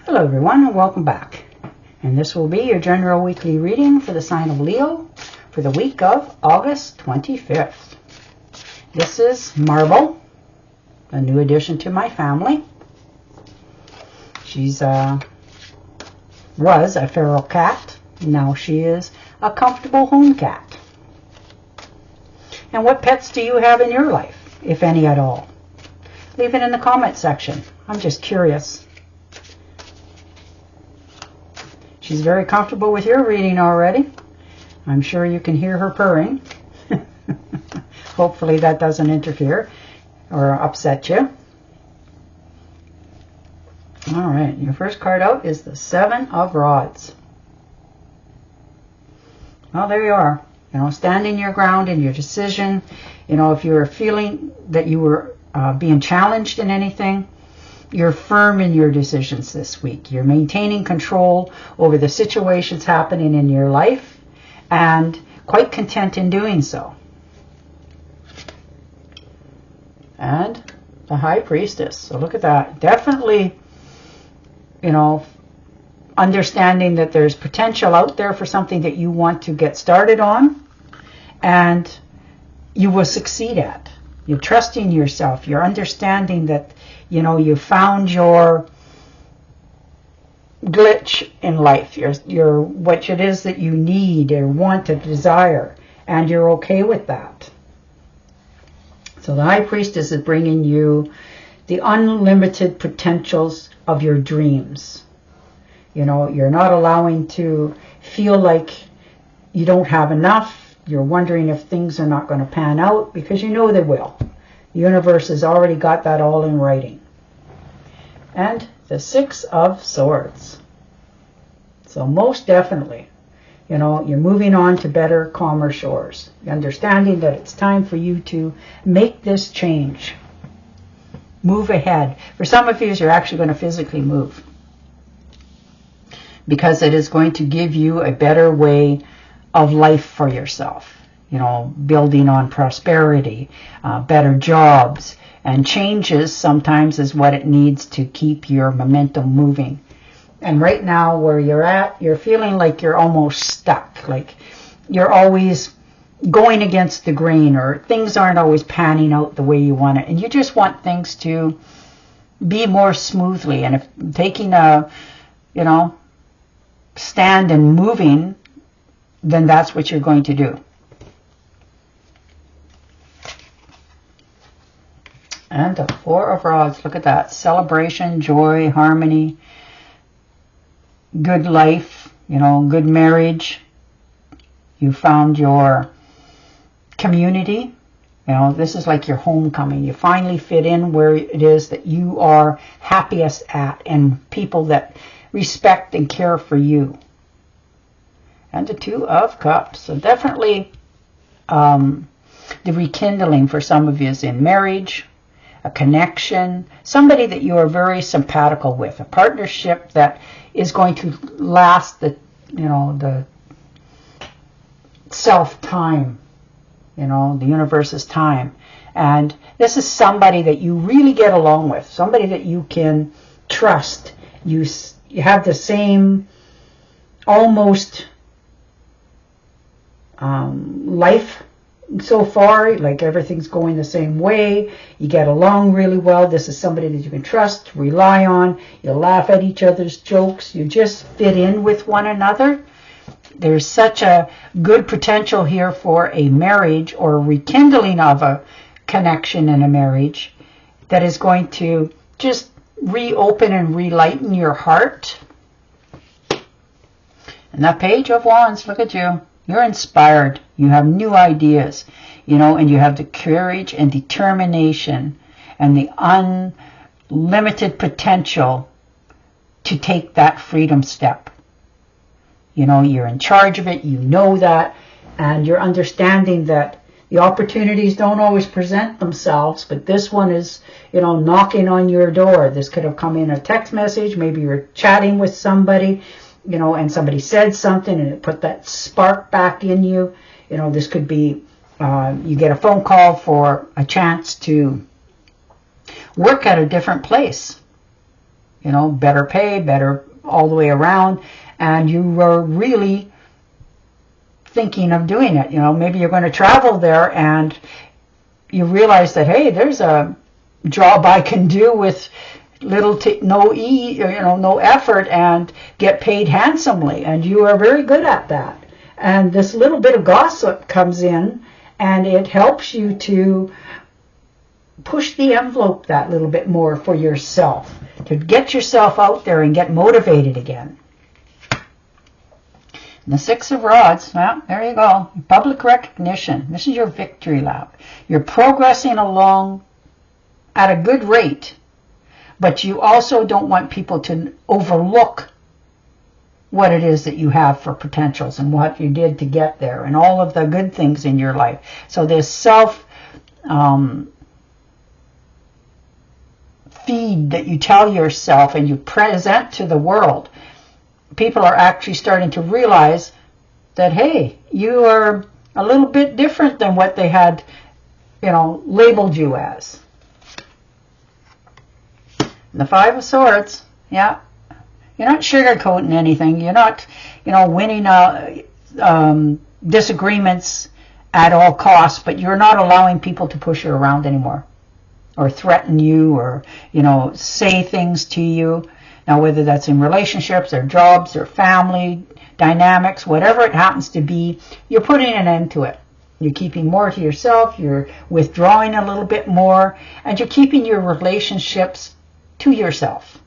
Hello everyone and welcome back. And this will be your general weekly reading for the sign of Leo for the week of August 25th. This is Marble, a new addition to my family. She's was a feral cat. Now she is a comfortable home cat. And what pets do you have in your life, if any at all? Leave it in the comment section. I'm just curious. She's very comfortable with your reading already. I'm sure you can hear her purring. Hopefully that doesn't interfere or upset you. All right, your first card out is the Seven of Rods. Well, there you are. You know, standing your ground in your decision. You know, if you're feeling that you were being challenged in anything, you're firm in your decisions this week. You're maintaining control over the situations happening in your life and quite content in doing so. And the High Priestess. So look at that. Definitely, you know, understanding that there's potential out there for something that you want to get started on and you will succeed at. You're trusting yourself. You're understanding that, you know, you found your glitch in life, your what it is that you need or want or desire, and you're okay with that. So the High Priestess is bringing you the unlimited potentials of your dreams. You know, you're not allowing to feel like you don't have enough. You're wondering if things are not going to pan out, because you know they will. The universe has already got that all in writing. And the Six of Swords. So most definitely, you know, you're moving on to better, calmer shores. You're understanding that it's time for you to make this change. Move ahead. For some of you, you're actually going to physically move, because it is going to give you a better way of life for yourself. You know, building on prosperity, better jobs, and changes sometimes is what it needs to keep your momentum moving. And right now where you're at, you're feeling like you're almost stuck, like you're always going against the grain, or things aren't always panning out the way you want it, and you just want things to be more smoothly. And if taking a, you know, stand and moving, then that's what you're going to do. And the Four of Rods, look at that. Celebration, joy, harmony, good life, you know, good marriage. You found your community. You know, this is like your homecoming. You finally fit in where it is that you are happiest at, and people that respect and care for you. And the Two of Cups. So definitely the rekindling for some of you is in marriage, a connection, somebody that you are very simpatical with, a partnership that is going to last the, you know, the self-time, you know, the universe's time. And this is somebody that you really get along with, somebody that you can trust. You have the same almost life so far, like everything's going the same way. You get along really well. This is somebody that you can trust, rely on. You laugh at each other's jokes. You just fit in with one another. There's such a good potential here for a marriage, or a rekindling of a connection in a marriage, that is going to just reopen and relighten your heart. And that Page of Wands, look at you. You're inspired. You have new ideas, you know, and you have the courage and determination and the unlimited potential to take that freedom step. You know, you're in charge of it. You know that. And you're understanding that the opportunities don't always present themselves, but this one is, you know, knocking on your door. This could have come in a text message. Maybe you're chatting with somebody, you know, and somebody said something and it put that spark back in you. You know, this could be, you get a phone call for a chance to work at a different place. you know, better pay, better all the way around, and you are really thinking of doing it. You know, maybe you're going to travel there and you realize that, hey, there's a job I can do with no effort and get paid handsomely, and you are very good at that. And this little bit of gossip comes in, and it helps you to push the envelope that little bit more for yourself, to get yourself out there and get motivated again. And the Six of Rods, well, there you go. Public recognition. This is your victory lap. You're progressing along at a good rate, but you also don't want people to overlook what it is that you have for potentials and what you did to get there and all of the good things in your life. So this feed that you tell yourself and you present to the world, people are actually starting to realize that, hey, you are a little bit different than what they had, you know, labeled you as. And the Five of Swords, yeah, you're not sugarcoating anything. You're not, you know, winning disagreements at all costs, but you're not allowing people to push you around anymore or threaten you or, you know, say things to you. Now, whether that's in relationships or jobs or family dynamics, whatever it happens to be, you're putting an end to it. You're keeping more to yourself, you're withdrawing a little bit more, and you're keeping your relationships to yourself.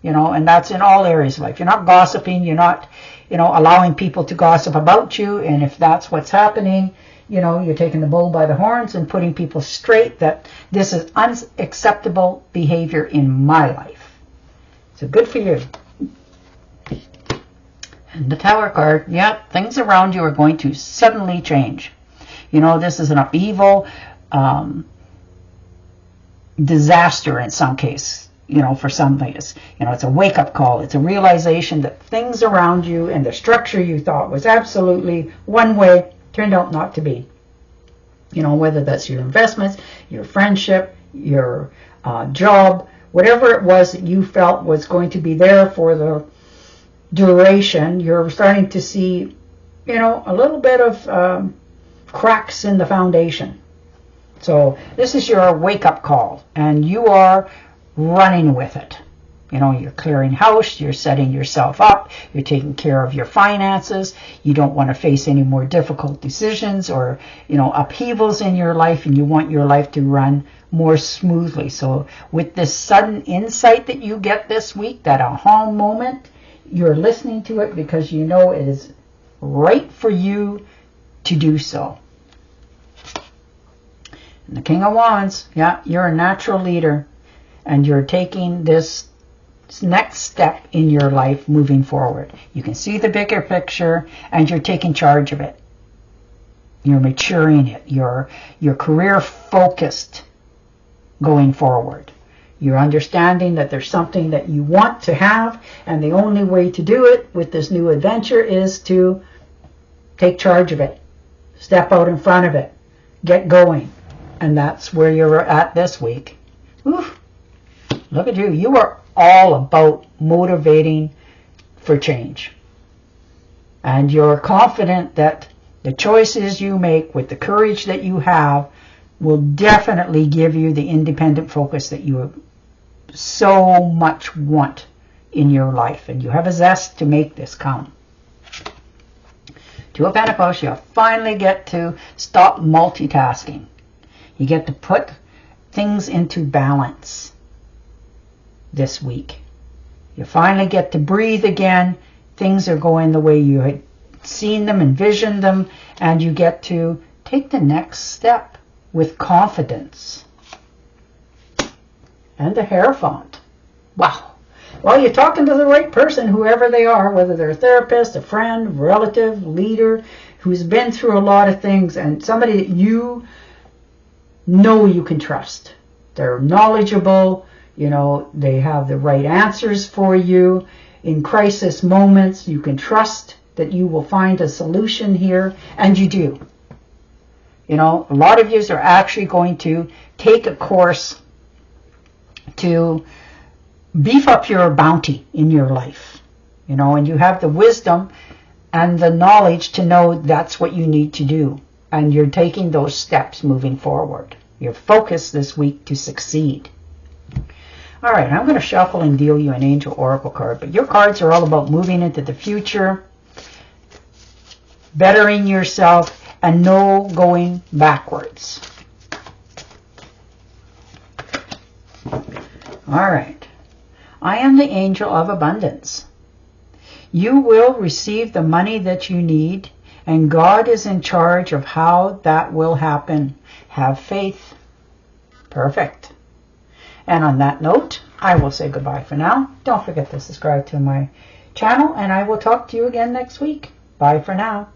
You know, and that's in all areas of life. You're not gossiping, you're not, you know, allowing people to gossip about you, and if that's what's happening, you know, you're taking the bull by the horns and putting people straight that this is unacceptable behavior in my life. So good for you. And the Tower card, yeah, things around you are going to suddenly change. You know, this is an upheaval, disaster in some case, you know, for some ways. You know, it's a wake-up call. It's a realization that things around you and the structure you thought was absolutely one way turned out not to be. You know, whether that's your investments, your friendship, your job, whatever it was that you felt was going to be there for the duration, you're starting to see, you know, a little bit of cracks in the foundation. So this is your wake-up call, and you are running with it. You know, you're clearing house, you're setting yourself up, you're taking care of your finances, you don't want to face any more difficult decisions or, you know, upheavals in your life, and you want your life to run more smoothly. So with this sudden insight that you get this week, that aha moment, you're listening to it because you know it is right for you to do so. And the King of Wands, yeah, you're a natural leader, and you're taking this next step in your life moving forward. You can see the bigger picture, and you're taking charge of it. You're maturing it. You're career focused going forward. You're understanding that there's something that you want to have, and the only way to do it with this new adventure is to take charge of it. Step out in front of it. Get going. And that's where you're at this week. Oof. Look at you. You are all about motivating for change. And you're confident that the choices you make with the courage that you have will definitely give you the independent focus that you so much want in your life. And you have a zest to make this come. Two of Pentacles, you finally get to stop multitasking. You get to put things into balance this week. You finally get to breathe again. Things are going the way you had seen them, envisioned them, and you get to take the next step with confidence. And the Hierophant. Wow. Well, you're talking to the right person, whoever they are, whether they're a therapist, a friend, relative, leader, who's been through a lot of things, and somebody that you know you can trust. They're knowledgeable, you know, they have the right answers for you. In crisis moments, you can trust that you will find a solution here, and you do. You know, a lot of you are actually going to take a course to beef up your bounty in your life, you know, and you have the wisdom and the knowledge to know that's what you need to do. And you're taking those steps moving forward. You're focused this week to succeed. All right, I'm going to shuffle and deal you an Angel Oracle card. But your cards are all about moving into the future, bettering yourself, and no going backwards. All right. I am the Angel of Abundance. You will receive the money that you need, and God is in charge of how that will happen. Have faith. Perfect. And on that note, I will say goodbye for now. Don't forget to subscribe to my channel, and I will talk to you again next week. Bye for now.